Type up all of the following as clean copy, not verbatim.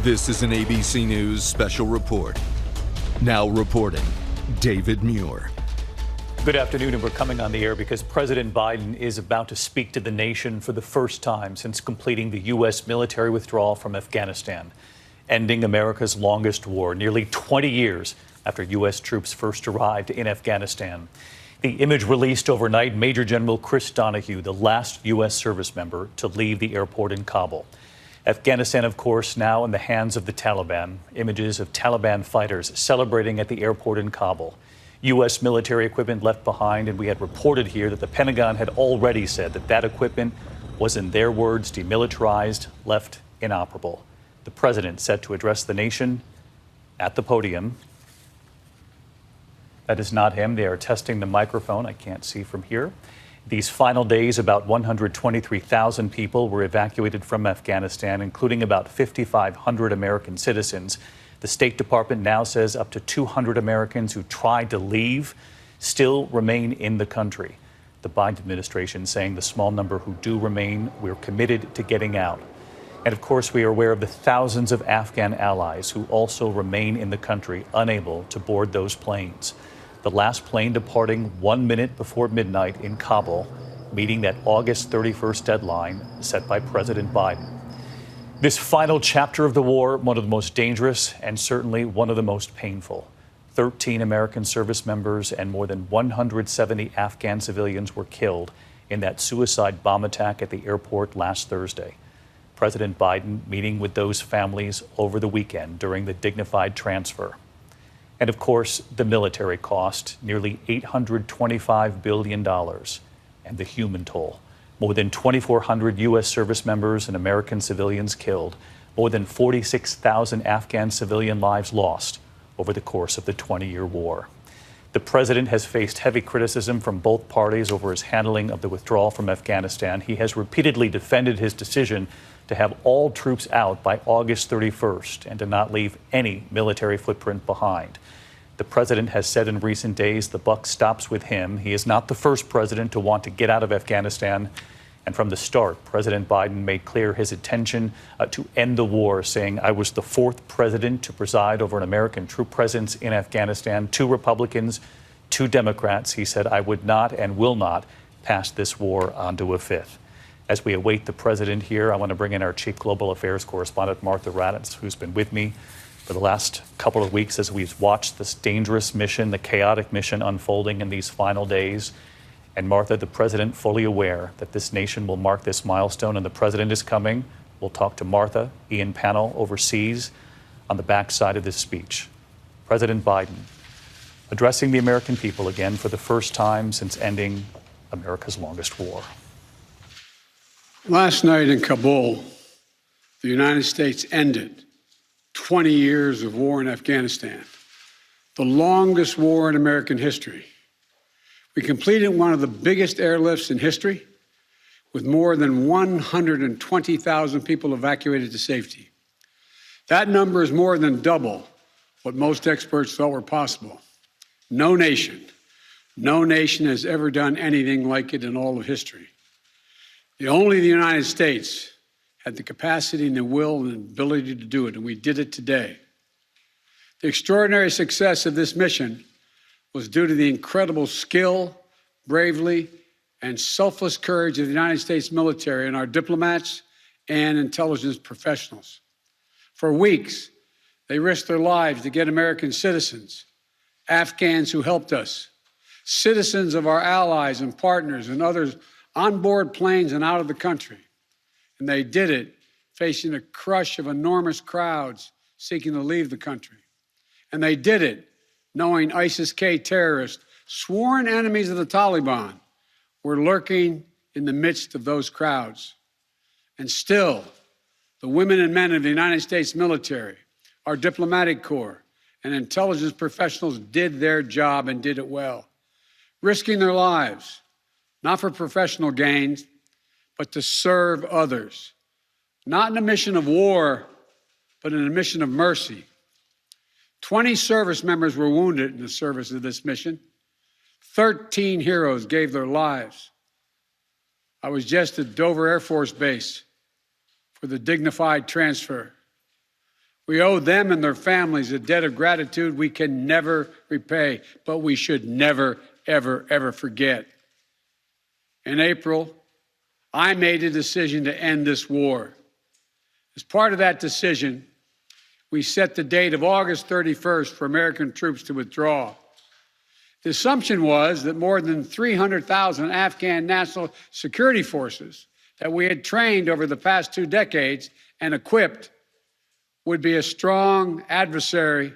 This is an ABC News special report. Now reporting, David Muir. Good afternoon, and we're coming on the air because President Biden is about to speak to the nation for the first time since completing the U.S. military withdrawal from Afghanistan, ending America's longest war, nearly 20 years after U.S. troops first arrived in Afghanistan. The image released overnight, Major General Chris Donahue, the last U.S. service member to leave the airport in Kabul. Afghanistan, of course, now in the hands of the Taliban. Images of Taliban fighters celebrating at the airport in Kabul. U.S. military equipment left behind, and we had reported here that the Pentagon had already said that that equipment was, in their words, demilitarized, left inoperable. The president set to address the nation at the podium. That is not him. They are testing the microphone. I can't see from here. These final days, about 123,000 people were evacuated from Afghanistan, including about 5,500 American citizens. The State Department now says up to 200 Americans who tried to leave still remain in the country. The Biden administration saying the small number who do remain, we're committed to getting out. And of course, we are aware of the thousands of Afghan allies who also remain in the country, unable to board those planes. The last plane departing 1 minute before midnight in Kabul, meeting that August 31st deadline set by President Biden. This final chapter of the war, one of the most dangerous and certainly one of the most painful. 13 American service members and more than 170 Afghan civilians were killed in that suicide bomb attack at the airport last Thursday. President Biden meeting with those families over the weekend during the dignified transfer. And of course, the military cost, nearly $825 billion, and the human toll. More than 2,400 U.S. service members and American civilians killed, more than 46,000 Afghan civilian lives lost over the course of the 20-year war. The president has faced heavy criticism from both parties over his handling of the withdrawal from Afghanistan. He has repeatedly defended his decision to have all troops out by August 31st and to not leave any military footprint behind. The president has said in recent days the buck stops with him. He is not the first president to want to get out of Afghanistan. And from the start, President Biden made clear his intention to end the war, saying, "I was the fourth president to preside over an American troop presence in Afghanistan. 2 Republicans, 2 Democrats." He said, "I would not and will not pass this war on to a 5th. As we await the president here, I want to bring in our chief global affairs correspondent, Martha Raddatz, who's been with me for the last couple of weeks as we've watched this dangerous mission, the chaotic mission unfolding in these final days. And Martha, the president fully aware that this nation will mark this milestone, and the president is coming. We'll talk to Martha, Ian Pannell overseas on the backside of this speech. President Biden addressing the American people again for the first time since ending America's longest war. Last night in Kabul, the United States ended 20 years of war in Afghanistan, the longest war in American history. We completed one of the biggest airlifts in history, with more than 120,000 people evacuated to safety. That number is more than double what most experts thought were possible. No nation has ever done anything like it in all of history. Only the United States had the capacity and the will and ability to do it, and we did it today. The extraordinary success of this mission was due to the incredible skill, bravery, and selfless courage of the United States military and our diplomats and intelligence professionals. For weeks, they risked their lives to get American citizens, Afghans who helped us, citizens of our allies and partners and others on board planes and out of the country. And they did it facing a crush of enormous crowds seeking to leave the country. And they did it knowing ISIS-K terrorists, sworn enemies of the Taliban, were lurking in the midst of those crowds. And still, the women and men of the United States military, our diplomatic corps, and intelligence professionals did their job and did it well, risking their lives, not for professional gains, but to serve others, not in a mission of war, but in a mission of mercy. 20 service members were wounded in the service of this mission. 13 heroes gave their lives. I was just at Dover Air Force Base for the dignified transfer. We owe them and their families a debt of gratitude we can never repay, but we should never, ever, ever forget. In April, I made a decision to end this war. As part of that decision, we set the date of August 31st for American troops to withdraw. The assumption was that more than 300,000 Afghan national security forces that we had trained over the past 2 decades and equipped would be a strong adversary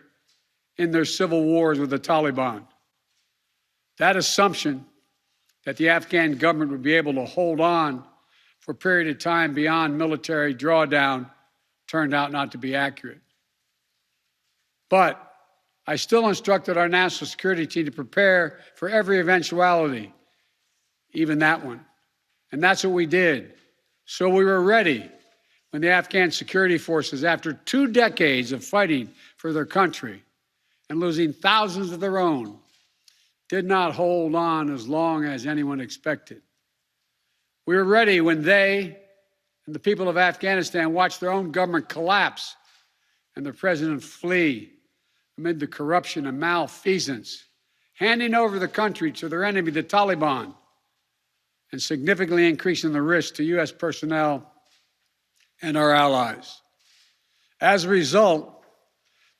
in their civil wars with the Taliban. That assumption that the Afghan government would be able to hold on for a period of time beyond military drawdown turned out not to be accurate. But I still instructed our national security team to prepare for every eventuality, even that one. And that's what we did. So we were ready when the Afghan security forces, after 2 decades of fighting for their country and losing thousands of their own, did not hold on as long as anyone expected. We were ready when they and the people of Afghanistan watched their own government collapse and their president flee amid the corruption and malfeasance, handing over the country to their enemy, the Taliban, and significantly increasing the risk to U.S. personnel and our allies. As a result,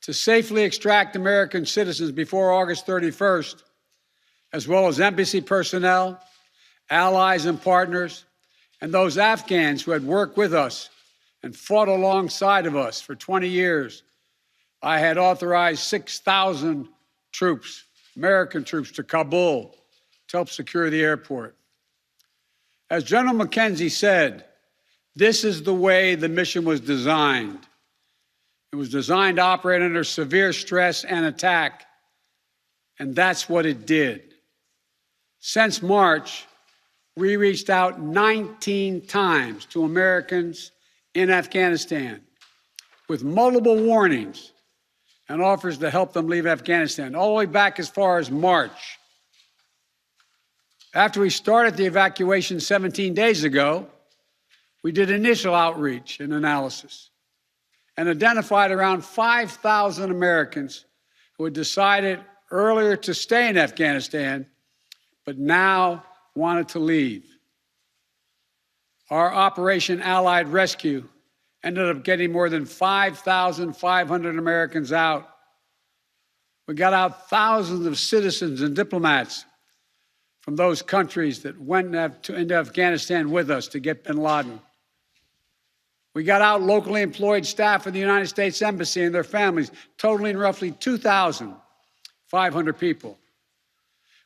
to safely extract American citizens before August 31st, as well as embassy personnel, allies and partners, and those Afghans who had worked with us and fought alongside of us for 20 years, I had authorized 6,000 troops, American troops, to Kabul to help secure the airport. As General McKenzie said, this is the way the mission was designed. It was designed to operate under severe stress and attack, and that's what it did. Since March, we reached out 19 times to Americans in Afghanistan with multiple warnings and offers to help them leave Afghanistan, all the way back as far as March. After we started the evacuation 17 days ago, we did initial outreach and analysis and identified around 5,000 Americans who had decided earlier to stay in Afghanistan, but now wanted to leave. Our Operation Allied Rescue ended up getting more than 5,500 Americans out. We got out thousands of citizens and diplomats from those countries that went into Afghanistan with us to get bin Laden. We got out locally employed staff of the United States Embassy and their families, totaling roughly 2,500 people.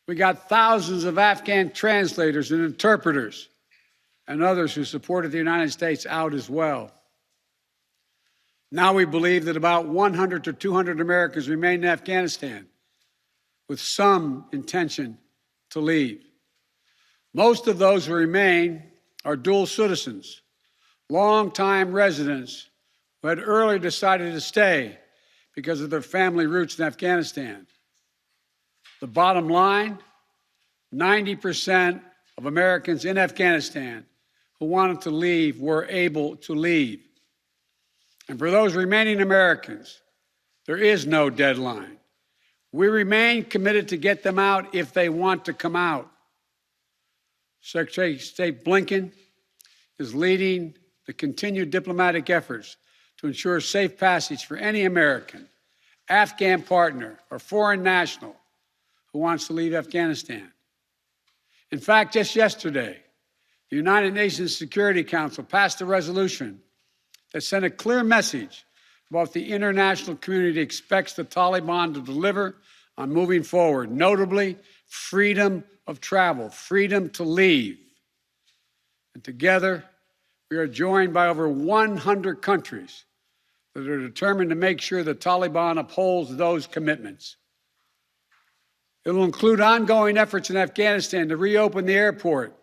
We got thousands of Afghan translators and interpreters and others who supported the United States out as well. Now we believe that about 100 to 200 Americans remain in Afghanistan with some intention to leave. Most of those who remain are dual citizens, longtime residents who had earlier decided to stay because of their family roots in Afghanistan. The bottom line, 90% of Americans in Afghanistan who wanted to leave were able to leave. And for those remaining Americans, there is no deadline. We remain committed to get them out if they want to come out. Secretary of State Blinken is leading the continued diplomatic efforts to ensure safe passage for any American, Afghan partner, or foreign national who wants to leave Afghanistan. In fact, just yesterday, the United Nations Security Council passed a resolution that sent a clear message about what the international community expects the Taliban to deliver on moving forward, notably freedom of travel, freedom to leave. And together, we are joined by over 100 countries that are determined to make sure the Taliban upholds those commitments. It will include ongoing efforts in Afghanistan to reopen the airport,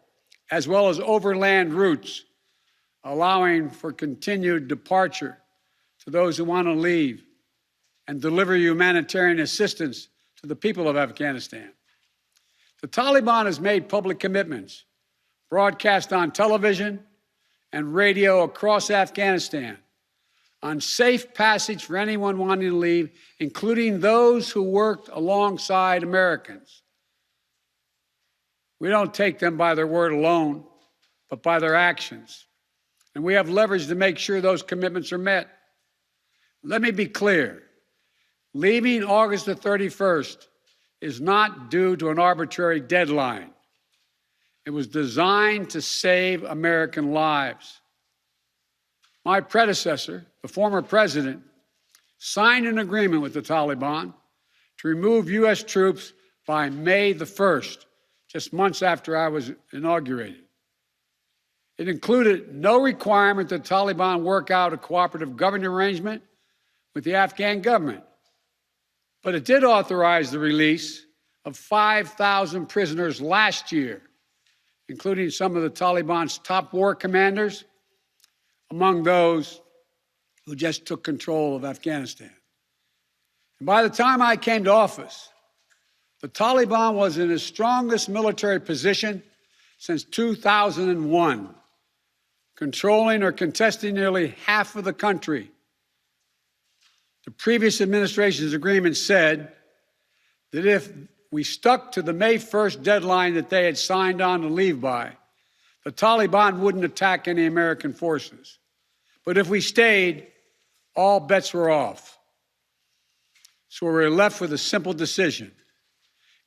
as well as overland routes, allowing for continued departure to those who want to leave and deliver humanitarian assistance to the people of Afghanistan. The Taliban has made public commitments, broadcast on television and radio across Afghanistan, on safe passage for anyone wanting to leave, including those who worked alongside Americans. We don't take them by their word alone, but by their actions. And we have leverage to make sure those commitments are met. Let me be clear. Leaving August the 31st is not due to an arbitrary deadline. It was designed to save American lives. My predecessor, the former president, signed an agreement with the Taliban to remove U.S. troops by May the 1st, just months after I was inaugurated. It included no requirement that the Taliban work out a cooperative government arrangement with the Afghan government. But it did authorize the release of 5,000 prisoners last year, including some of the Taliban's top war commanders, among those who just took control of Afghanistan. And by the time I came to office, the Taliban was in its strongest military position since 2001, controlling or contesting nearly half of the country. The previous administration's agreement said that if we stuck to the May 1st deadline that they had signed on to leave by, the Taliban wouldn't attack any American forces. But if we stayed, all bets were off. So we were left with a simple decision.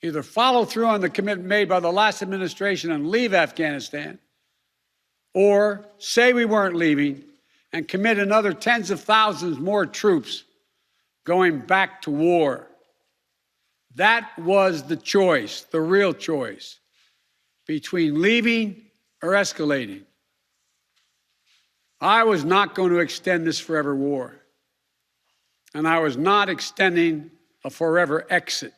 Either follow through on the commitment made by the last administration and leave Afghanistan, or say we weren't leaving and commit another tens of thousands more troops going back to war. That was the choice, the real choice, between leaving or escalating. I was not going to extend this forever war, and I was not extending a forever exit.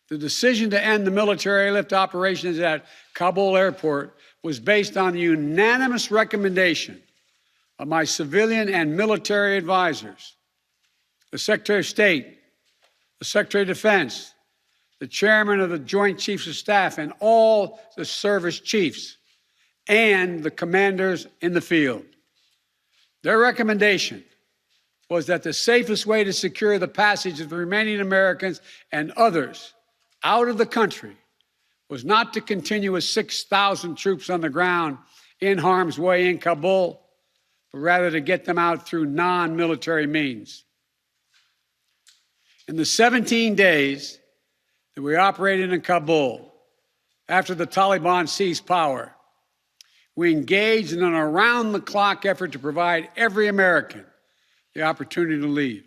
The decision to end the military airlift operations at Kabul airport was based on the unanimous recommendation of my civilian and military advisors, the Secretary of State, the Secretary of Defense, the Chairman of the Joint Chiefs of Staff, and all the service chiefs, and the commanders in the field. Their recommendation was that the safest way to secure the passage of the remaining Americans and others out of the country was not to continue with 6,000 troops on the ground in harm's way in Kabul, but rather to get them out through non-military means. In the 17 days that we operated in Kabul, after the Taliban seized power, we engaged in an around-the-clock effort to provide every American the opportunity to leave.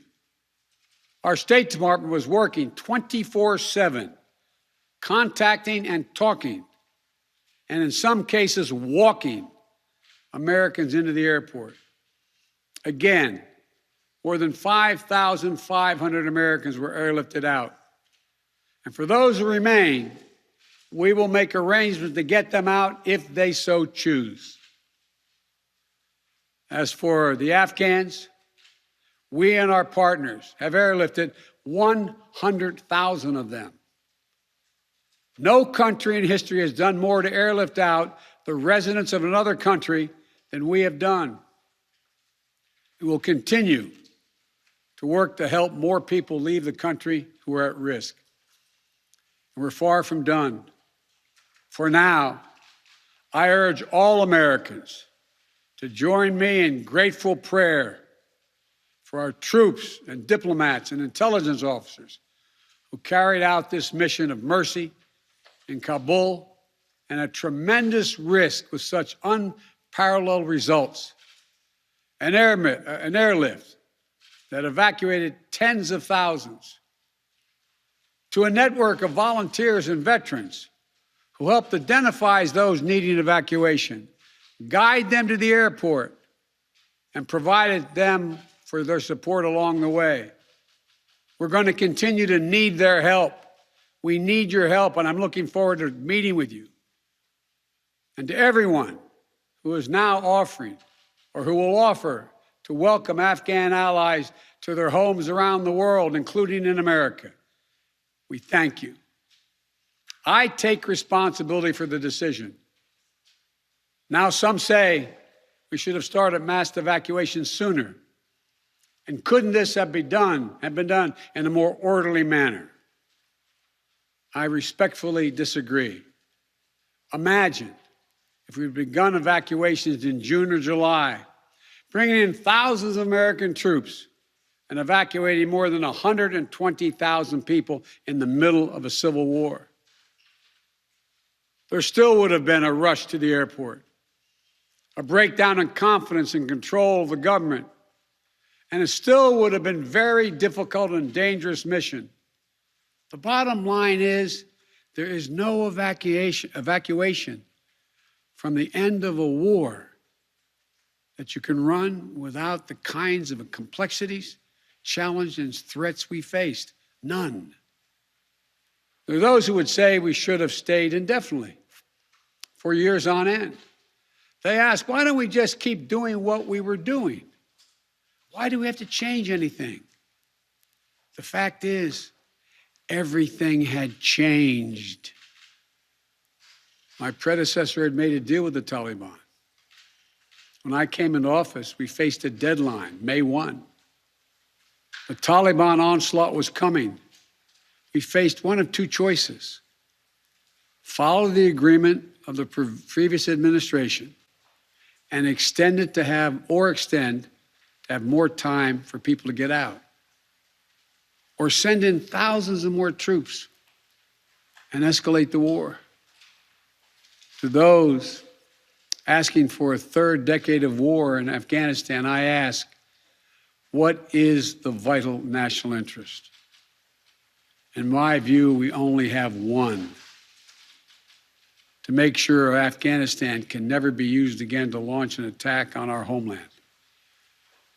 Our State Department was working 24/7, contacting and talking, and in some cases walking Americans into the airport. Again, more than 5,500 Americans were airlifted out. And for those who remain, we will make arrangements to get them out if they so choose. As for the Afghans, we and our partners have airlifted 100,000 of them. No country in history has done more to airlift out the residents of another country than we have done. We will continue to work to help more people leave the country who are at risk. And we're far from done. For now, I urge all Americans to join me in grateful prayer for our troops and diplomats and intelligence officers who carried out this mission of mercy in Kabul and at tremendous risk with such unparalleled results. An airlift that evacuated tens of thousands, to a network of volunteers and veterans who helped identify those needing evacuation, guide them to the airport, and provided them for their support along the way. We're going to continue to need their help. We need your help, and I'm looking forward to meeting with you. And to everyone who is now offering or who will offer to welcome Afghan allies to their homes around the world, including in America, we thank you. I take responsibility for the decision. Now, some say we should have started mass evacuation sooner. And couldn't this have been done in a more orderly manner? I respectfully disagree. Imagine if we'd begun evacuations in June or July, bringing in thousands of American troops and evacuating more than 120,000 people in the middle of a civil war. There still would have been a rush to the airport, a breakdown in confidence and control of the government, and it still would have been a very difficult and dangerous mission. The bottom line is there is no evacuation from the end of a war that you can run without the kinds of complexities, challenges, and threats we faced. None. There are those who would say we should have stayed indefinitely for years on end. They ask, why don't we just keep doing what we were doing? Why do we have to change anything? The fact is, everything had changed. My predecessor had made a deal with the Taliban. When I came into office, we faced a deadline, May 1. The Taliban onslaught was coming. We faced one of two choices: follow the agreement of the previous administration and extend to have more time for people to get out, or send in thousands of more troops and escalate the war. To those asking for a third decade of war in Afghanistan, I ask, what is the vital national interest? In my view, we only have one: to make sure Afghanistan can never be used again to launch an attack on our homeland.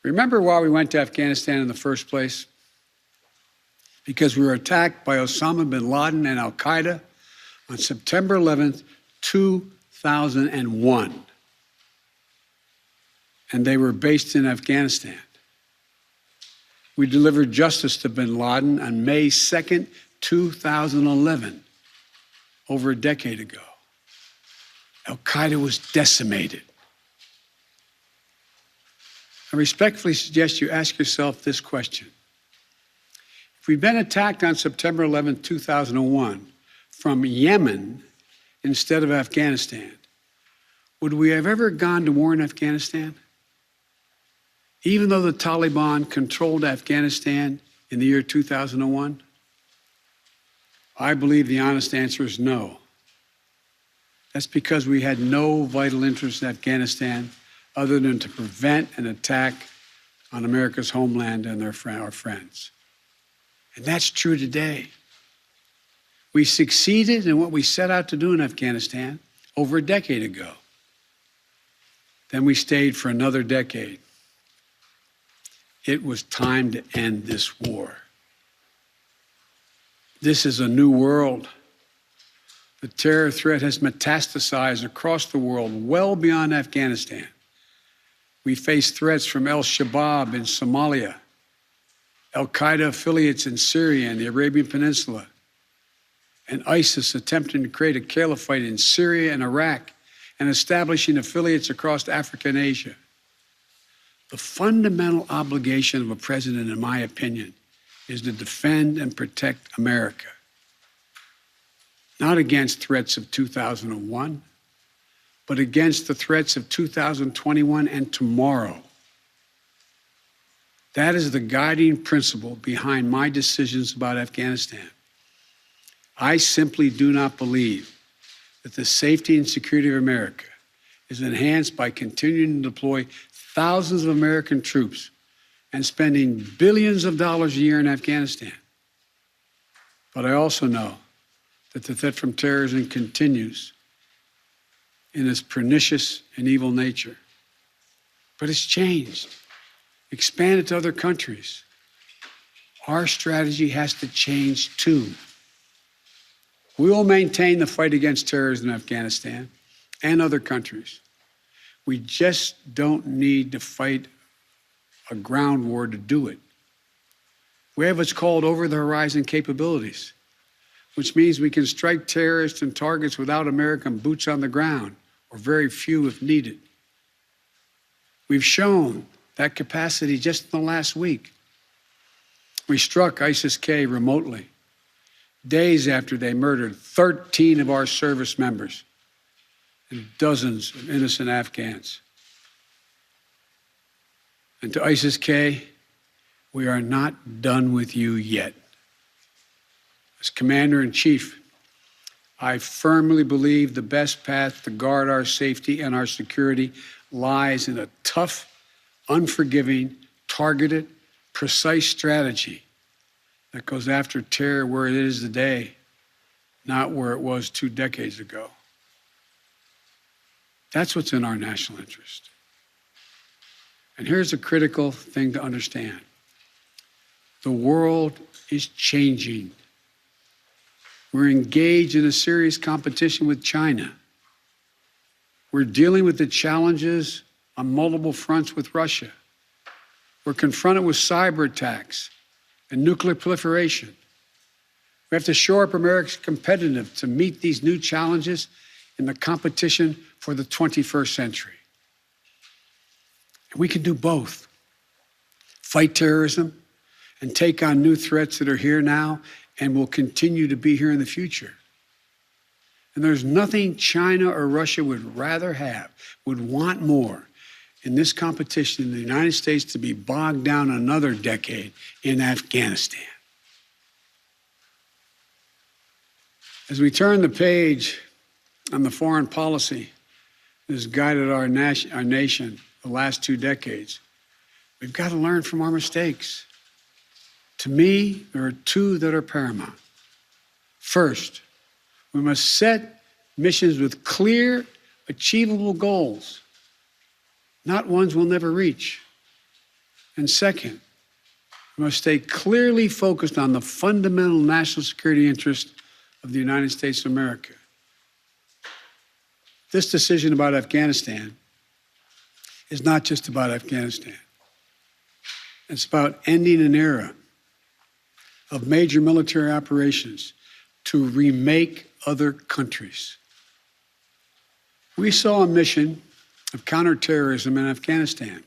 Remember why we went to Afghanistan in the first place? Because we were attacked by Osama bin Laden and Al-Qaeda on September 11th, 2001. And they were based in Afghanistan. We delivered justice to bin Laden on May 2nd, 2011, over a decade ago. Al-Qaeda was decimated. I respectfully suggest you ask yourself this question. If we'd been attacked on September 11, 2001, from Yemen instead of Afghanistan, would we have ever gone to war in Afghanistan? Even though the Taliban controlled Afghanistan in the year 2001? I believe the honest answer is no. That's because we had no vital interest in Afghanistan other than to prevent an attack on America's homeland and our friends. And that's true today. We succeeded in what we set out to do in Afghanistan over a decade ago. Then we stayed for another decade. It was time to end this war. This is a new world. The terror threat has metastasized across the world, well beyond Afghanistan. We face threats from al-Shabaab in Somalia, al-Qaeda affiliates in Syria and the Arabian Peninsula, and ISIS attempting to create a caliphate in Syria and Iraq and establishing affiliates across Africa and Asia. The fundamental obligation of a president, in my opinion, is to defend and protect America. Not against threats of 2001, but against the threats of 2021 and tomorrow. That is the guiding principle behind my decisions about Afghanistan. I simply do not believe that the safety and security of America is enhanced by continuing to deploy thousands of American troops and spending billions of dollars a year in Afghanistan. But I also know that the threat from terrorism continues in its pernicious and evil nature. But it's changed, expanded to other countries. Our strategy has to change too. We will maintain the fight against terrorism in Afghanistan and other countries. We just don't need to fight a ground war to do it. We have what's called over-the-horizon capabilities, which means we can strike terrorists and targets without American boots on the ground, or very few if needed. We've shown that capacity just in the last week. We struck ISIS-K remotely, days after they murdered 13 of our service members and dozens of innocent Afghans. And to ISIS-K, we are not done with you yet. As Commander-in-Chief, I firmly believe the best path to guard our safety and our security lies in a tough, unforgiving, targeted, precise strategy that goes after terror where it is today, not where it was 2 decades ago. That's what's in our national interest. And here's a critical thing to understand. The world is changing. We're engaged in a serious competition with China. We're dealing with the challenges on multiple fronts with Russia. We're confronted with cyber attacks and nuclear proliferation. We have to shore up America's competitiveness to meet these new challenges in the competition for the 21st century. And we can do both. Fight terrorism and take on new threats that are here now and will continue to be here in the future. And there's nothing China or Russia would rather have, would want more in this competition in the United States to be bogged down another decade in Afghanistan. As we turn the page on the foreign policy that has guided our nation the last 2 decades, we've got to learn from our mistakes. To me, there are 2 that are paramount. First, we must set missions with clear, achievable goals, not ones we'll never reach. And second, we must stay clearly focused on the fundamental national security interest of the United States of America. This decision about Afghanistan is not just about Afghanistan. It's about ending an era of major military operations to remake other countries. We saw a mission of counterterrorism in Afghanistan,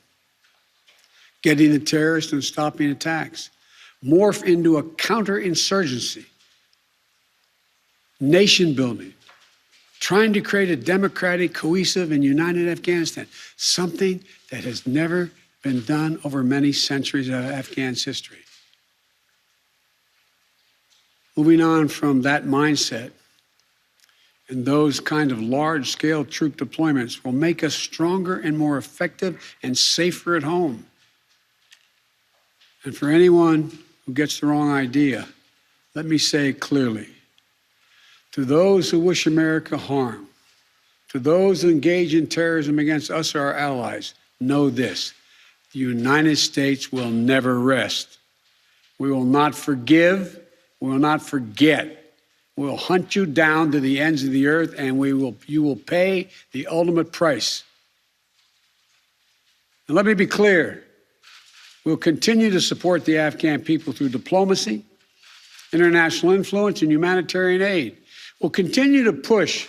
getting the terrorists and stopping attacks, morph into a counterinsurgency, nation building, trying to create a democratic, cohesive, and united Afghanistan, something that has never been done over many centuries of Afghan's history. Moving on from that mindset, and those kind of large-scale troop deployments will make us stronger and more effective and safer at home. And for anyone who gets the wrong idea, let me say clearly, to those who wish America harm, to those who engage in terrorism against us or our allies, know this: the United States will never rest. We will not forgive. We will not forget. We will hunt you down to the ends of the earth, and you will pay the ultimate price. And let me be clear. We'll continue to support the Afghan people through diplomacy, international influence, and humanitarian aid. We'll continue to push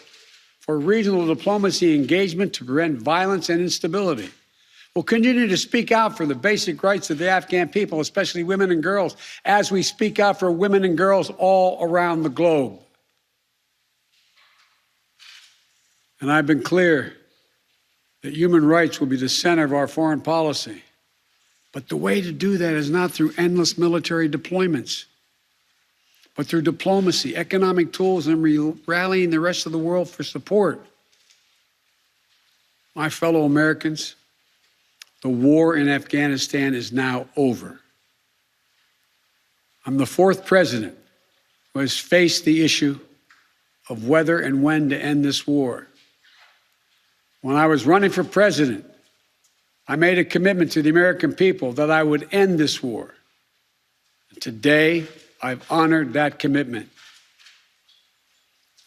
for regional diplomacy engagement to prevent violence and instability. We'll continue to speak out for the basic rights of the Afghan people, especially women and girls, as we speak out for women and girls all around the globe. And I've been clear that human rights will be the center of our foreign policy. But the way to do that is not through endless military deployments, but through diplomacy, economic tools, and rallying the rest of the world for support. My fellow Americans, the war in Afghanistan is now over. I'm the 4th president who has faced the issue of whether and when to end this war. When I was running for president, I made a commitment to the American people that I would end this war. And today, I've honored that commitment.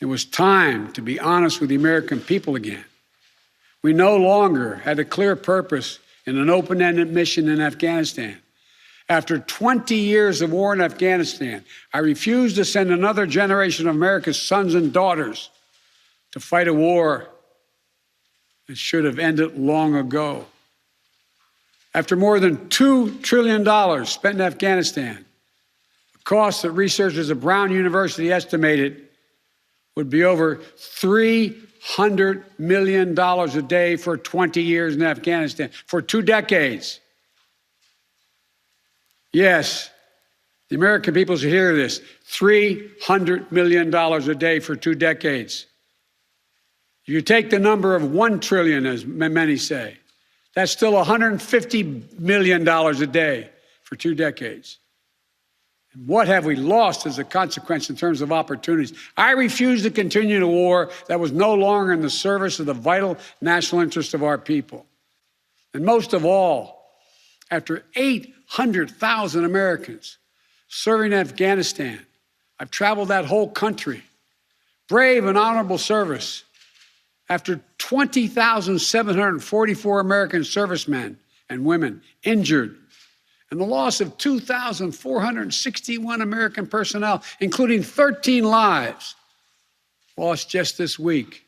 It was time to be honest with the American people again. We no longer had a clear purpose in an open-ended mission in Afghanistan. After 20 years of war in Afghanistan, I refuse to send another generation of America's sons and daughters to fight a war that should have ended long ago. After more than $2 trillion spent in Afghanistan, the cost that researchers at Brown University estimated would be over $300 million a day for 20 years in Afghanistan, for 2 decades. Yes, the American people should hear this. $300 million a day for 2 decades. You take the number of 1 trillion, as many say. That's still $150 million a day for 2 decades. And what have we lost as a consequence in terms of opportunities? I refuse to continue a war that was no longer in the service of the vital national interest of our people. And most of all, after 800,000 Americans serving in Afghanistan, I've traveled that whole country, brave and honorable service. After 20,744 American servicemen and women injured, and the loss of 2,461 American personnel, including 13 lives lost just this week,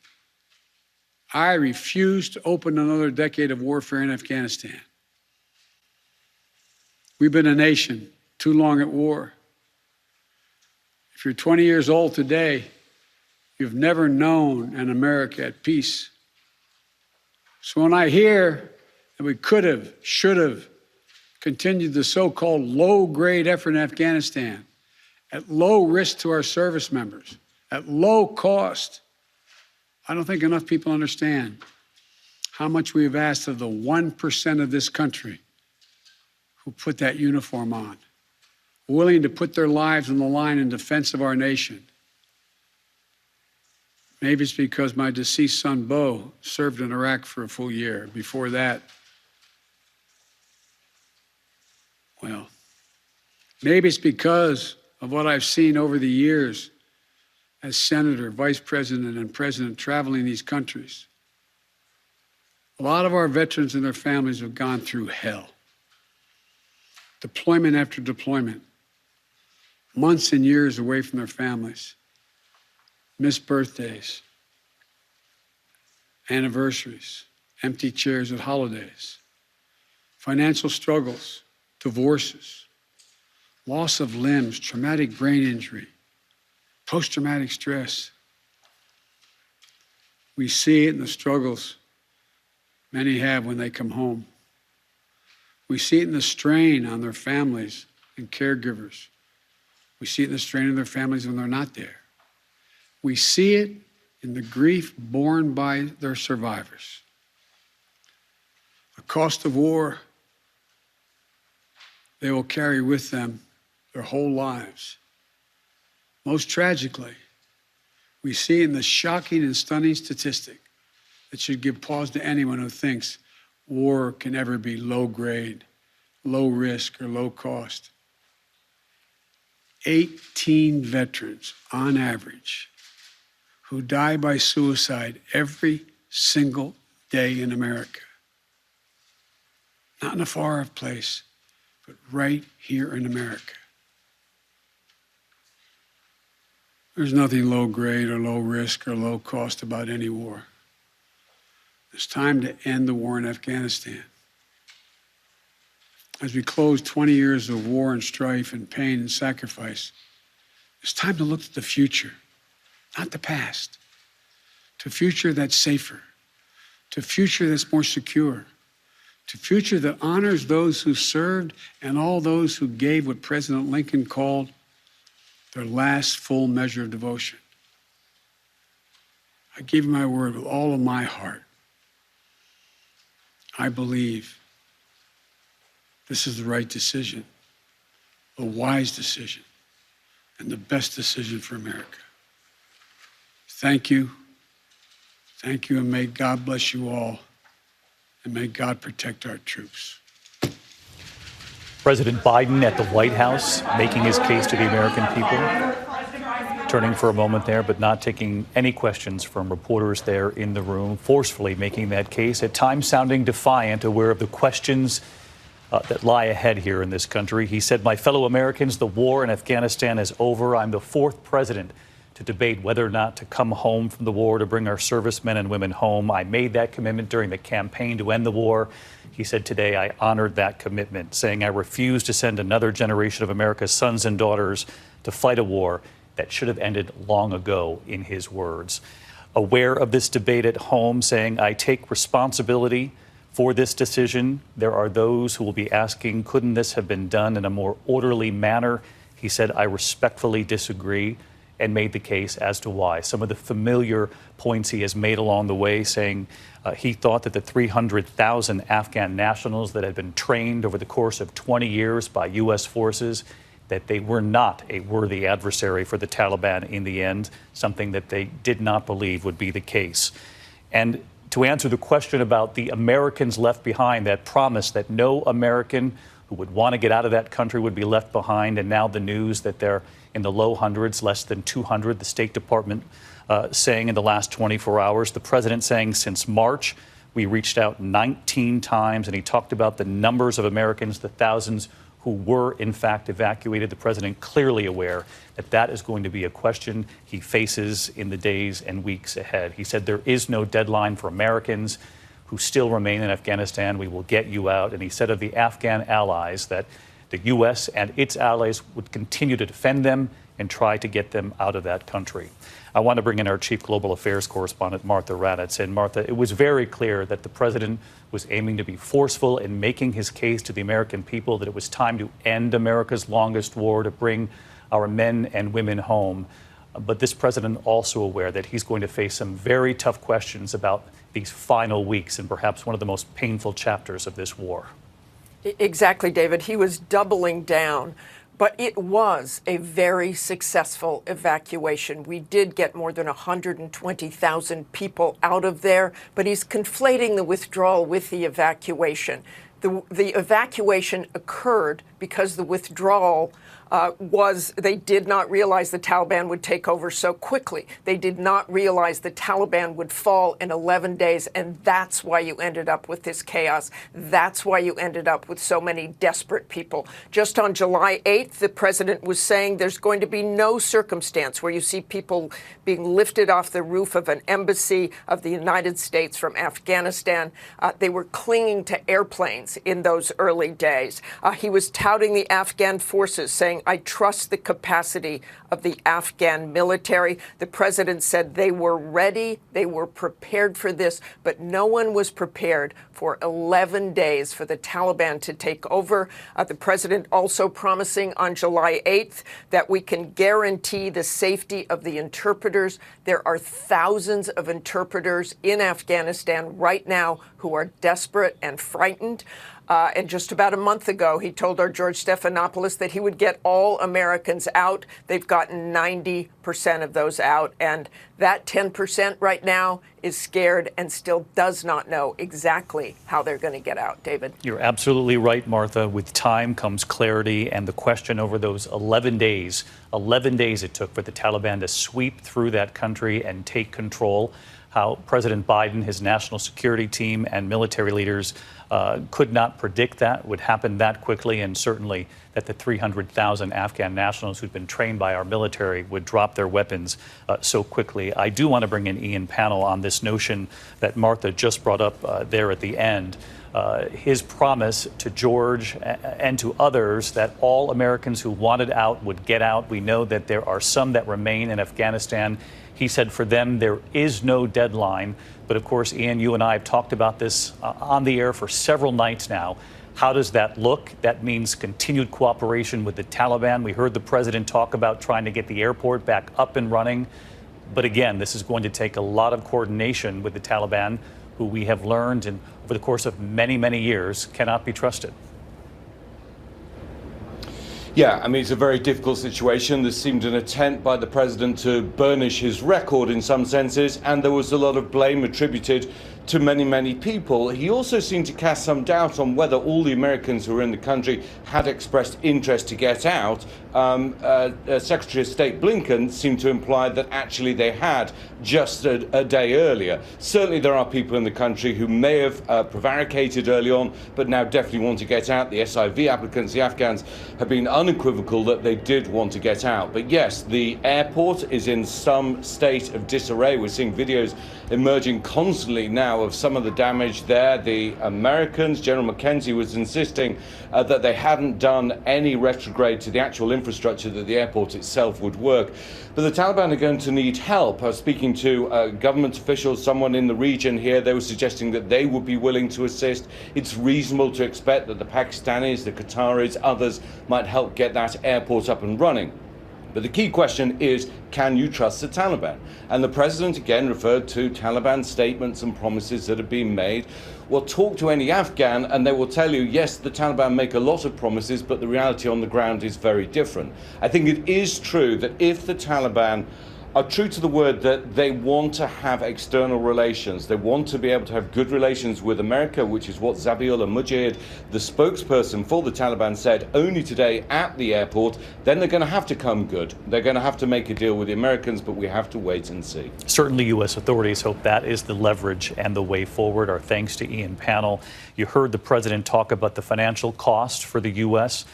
I refuse to open another decade of warfare in Afghanistan. We've been a nation too long at war. If you're 20 years old today, you've never known an America at peace. So when I hear that we could have, should have continued the so-called low-grade effort in Afghanistan at low risk to our service members, at low cost, I don't think enough people understand how much we have asked of the 1% of this country who put that uniform on, willing to put their lives on the line in defense of our nation. Maybe it's because my deceased son, Bo, served in Iraq for a full year. Before that, well, maybe it's because of what I've seen over the years as senator, vice president, and president traveling these countries. A lot of our veterans and their families have gone through hell. Deployment after deployment, months and years away from their families. Missed birthdays, anniversaries, empty chairs at holidays, financial struggles, divorces, loss of limbs, traumatic brain injury, post-traumatic stress. We see it in the struggles many have when they come home. We see it in the strain on their families and caregivers. We see it in the strain on their families when they're not there. We see it in the grief borne by their survivors. The cost of war they will carry with them their whole lives. Most tragically, we see in the shocking and stunning statistic that should give pause to anyone who thinks war can ever be low grade, low risk, or low cost. 18 veterans, on average, who die by suicide every single day in America. Not in a far-off place, but right here in America. There's nothing low grade or low risk or low cost about any war. It's time to end the war in Afghanistan. As we close 20 years of war and strife and pain and sacrifice, it's time to look at the future, not the past, to a future that's safer, to a future that's more secure, to a future that honors those who served and all those who gave what President Lincoln called their last full measure of devotion. I give you my word with all of my heart. I believe this is the right decision, a wise decision, and the best decision for America. Thank you. Thank you, and may God bless you all, and may God protect our troops. President Biden at the White House making his case to the American people. Turning for a moment there, but not taking any questions from reporters there in the room, forcefully making that case, at times sounding defiant, aware of the questions that lie ahead here in this country. He said, "My fellow Americans, the war in Afghanistan is over. I'm the fourth president to debate whether or not to come home from the war to bring our servicemen and women home. I made that commitment during the campaign to end the war. He said today, I honored that commitment, saying I refuse to send another generation of America's sons and daughters to fight a war that should have ended long ago, in his words. Aware of this debate at home, saying I take responsibility for this decision. There are those who will be asking, couldn't this have been done in a more orderly manner? He said, I respectfully disagree, and made the case as to why. Some of the familiar points he has made along the way, saying he thought that the 300,000 Afghan nationals that had been trained over the course of 20 years by U.S. forces, that they were not a worthy adversary for the Taliban in the end, something that they did not believe would be the case. And to answer the question about the Americans left behind, that promise that no American who would want to get out of that country would be left behind, and now the news that they're in the low hundreds, less than 200, the State Department saying in the last 24 hours, the president saying since March, we reached out 19 times, and he talked about the numbers of Americans, the thousands who were in fact evacuated. The president clearly aware that that is going to be a question he faces in the days and weeks ahead. He said there is no deadline for Americans who still remain in Afghanistan. We will get you out. And he said of the Afghan allies that the U.S. and its allies would continue to defend them and try to get them out of that country. I want to bring in our chief global affairs correspondent, Martha Raddatz. And Martha, it was very clear that the president was aiming to be forceful in making his case to the American people that it was time to end America's longest war, to bring our men and women home. But this president also aware that he's going to face some very tough questions about these final weeks and perhaps one of the most painful chapters of this war. Exactly, David. He was doubling down. But it was a very successful evacuation. We did get more than 120,000 people out of there, but he's conflating the withdrawal with the evacuation. The evacuation occurred because the withdrawal they did not realize the Taliban would take over so quickly. They did not realize the Taliban would fall in 11 days, and that's why you ended up with this chaos. That's why you ended up with so many desperate people. Just on July 8th, the president was saying there's going to be no circumstance where you see people being lifted off the roof of an embassy of the United States from Afghanistan. They were clinging to airplanes in those early days. He was touting the Afghan forces, saying, I trust the capacity of the Afghan military. The president said they were ready, they were prepared for this, but no one was prepared for 11 days for the Taliban to take over. The president also promising on July 8th that we can guarantee the safety of the interpreters. There are thousands of interpreters in Afghanistan right now who are desperate and frightened. And just about a month ago, he told our George Stephanopoulos that he would get all Americans out. They've gotten 90% of those out. And that 10% right now is scared and still does not know exactly how they're going to get out. David? You're absolutely right, Martha. With time comes clarity, and the question over those 11 days it took for the Taliban to sweep through that country and take control. How President Biden, his national security team, and military leaders could not predict that would happen that quickly, and certainly that the 300,000 Afghan nationals who'd been trained by our military would drop their weapons so quickly. I do want to bring in Ian Pannell on this notion that Martha just brought up there at the end. His promise to George and to others that all Americans who wanted out would get out. We know that there are some that remain in Afghanistan. He said for them, there is no deadline. But of course, Ian, you and I have talked about this on the air for several nights now. How does that look? That means continued cooperation with the Taliban. We heard the president talk about trying to get the airport back up and running. But again, this is going to take a lot of coordination with the Taliban, who we have learned and over the course of many, many years cannot be trusted. Yeah, I mean, it's a very difficult situation. There seemed an attempt by the president to burnish his record in some senses, and there was a lot of blame attributed to many, many people. He also seemed to cast some doubt on whether all the Americans who were in the country had expressed interest to get out. Secretary of State Blinken seemed to imply that actually they had just a day earlier. Certainly there are people in the country who may have prevaricated early on, but now definitely want to get out. The SIV applicants, the Afghans, have been unequivocal that they did want to get out. But yes, the airport is in some state of disarray. We're seeing videos emerging constantly now of some of the damage there. The Americans, General McKenzie was insisting that they hadn't done any retrograde to the actual infrastructure, that the airport itself would work. But the Taliban are going to need help. I was speaking to government officials, someone in the region here. They were suggesting that they would be willing to assist. It's reasonable to expect that the Pakistanis, the Qataris, others might help get that airport up and running. But the key question is, can you trust the Taliban? And the president again referred to Taliban statements and promises that have been made. Well, talk to any Afghan and they will tell you, yes, the Taliban make a lot of promises, but the reality on the ground is very different. I think it is true that if the Taliban are true to the word that they want to have external relations, they want to be able to have good relations with America, which is what Zabiullah Mujahid, the spokesperson for the Taliban, said only today at the airport, then they're going to have to come good. They're going to have to make a deal with the Americans, but we have to wait and see. Certainly U.S. authorities hope that is the leverage and the way forward. Our thanks to Ian Pannell. You heard the president talk about the financial cost for the U.S.,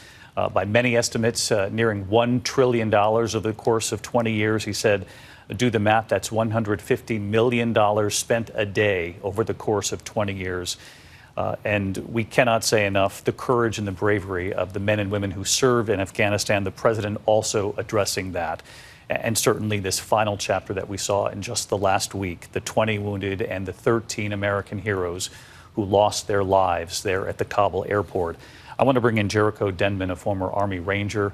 by many estimates, nearing $1 trillion over the course of 20 years. He said, do the math, that's $150 million spent a day over the course of 20 years. And we cannot say enough the courage and the bravery of the men and women who serve in Afghanistan, the president also addressing that. And certainly this final chapter that we saw in just the last week, the 20 wounded and the 13 American heroes who lost their lives there at the Kabul airport. I want to bring in Jericho Denman, a former Army Ranger,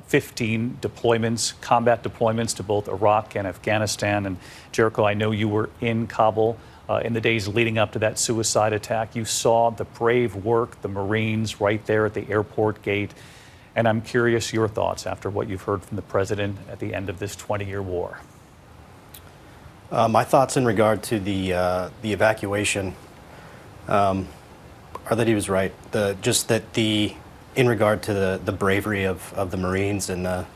15 deployments, combat deployments to both Iraq and Afghanistan. And Jericho, I know you were in Kabul in the days leading up to that suicide attack. You saw the brave work, the Marines right there at the airport gate. And I'm curious your thoughts after what you've heard from the president at the end of this 20-year war. My thoughts in regard to the evacuation are that he was right. In regard to the bravery of the Marines and the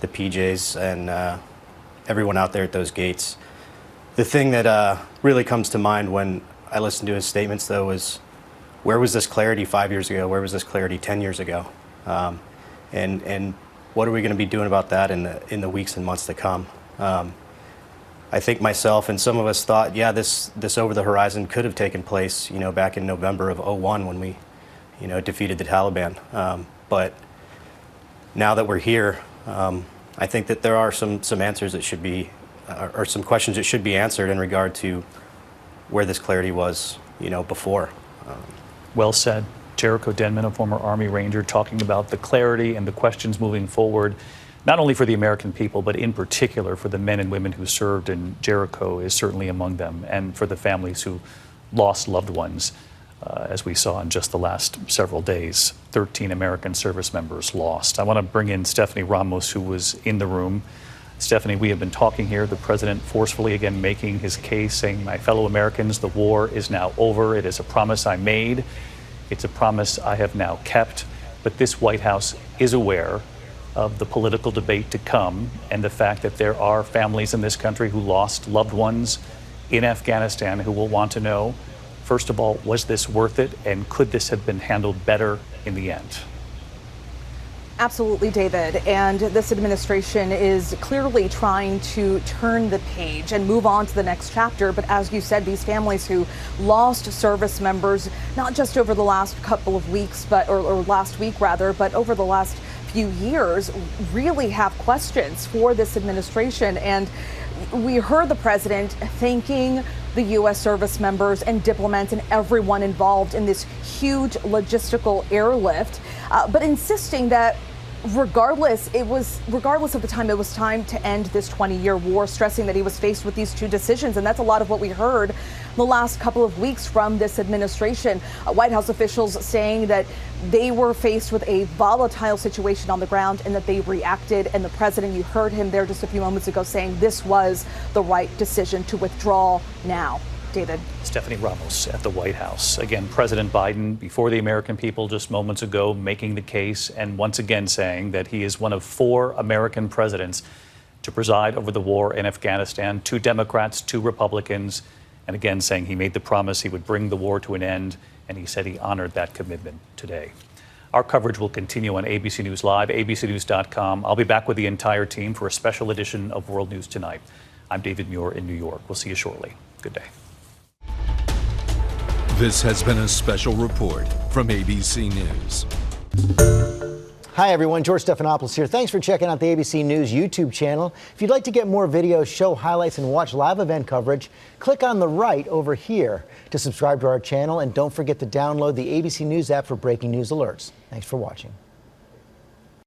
PJs and everyone out there at those gates. The thing that really comes to mind when I listen to his statements, though, is where was this clarity 5 years ago? Where was this clarity 10 years ago? And what are we going to be doing about that in the weeks and months to come? I think myself and some of us thought, yeah, this over the horizon could have taken place, back in November of '01 when we, defeated the Taliban. But now that we're here, I think that there are some answers that should be, or some questions that should be answered in regard to where this clarity was, before. Well said. Jericho Denman, a former Army Ranger, talking about the clarity and the questions moving forward. Not only for the American people, but in particular for the men and women who served, and Jericho is certainly among them, and for the families who lost loved ones, as we saw in just the last several days. 13 American service members lost. I want to bring in Stephanie Ramos, who was in the room. Stephanie, we have been talking here, the president forcefully again making his case, saying, my fellow Americans, the war is now over. It is a promise I made. It's a promise I have now kept. But this White House is aware of the political debate to come and the fact that there are families in this country who lost loved ones in Afghanistan who will want to know, first of all, was this worth it, and could this have been handled better in the end? Absolutely, David. And this administration is clearly trying to turn the page and move on to the next chapter. But as you said, these families who lost service members, not just over the last couple of weeks, or last week rather, but over the last few years, really have questions for this administration. And we heard the president thanking the U.S. service members and diplomats and everyone involved in this huge logistical airlift, but insisting that regardless of the time, it was time to end this 20-year war, stressing that he was faced with these two decisions. And that's a lot of what we heard the last couple of weeks from this administration. White House officials saying that they were faced with a volatile situation on the ground and that they reacted. And the president, you heard him there just a few moments ago saying this was the right decision to withdraw now. David. Stephanie Ramos at the White House. Again, President Biden, before the American people just moments ago, making the case and once again saying that he is one of 4 American presidents to preside over the war in Afghanistan. 2 Democrats, 2 Republicans, and again saying he made the promise he would bring the war to an end, and he said he honored that commitment today. Our coverage will continue on ABC News Live, abcnews.com. I'll be back with the entire team for a special edition of World News Tonight. I'm David Muir in New York. We'll see you shortly. Good day. This has been a special report from ABC News. Hi everyone, George Stephanopoulos here. Thanks for checking out the ABC News YouTube channel. If you'd like to get more videos, show highlights, and watch live event coverage, click on the right over here to subscribe to our channel, and don't forget to download the ABC News app for breaking news alerts. Thanks for watching.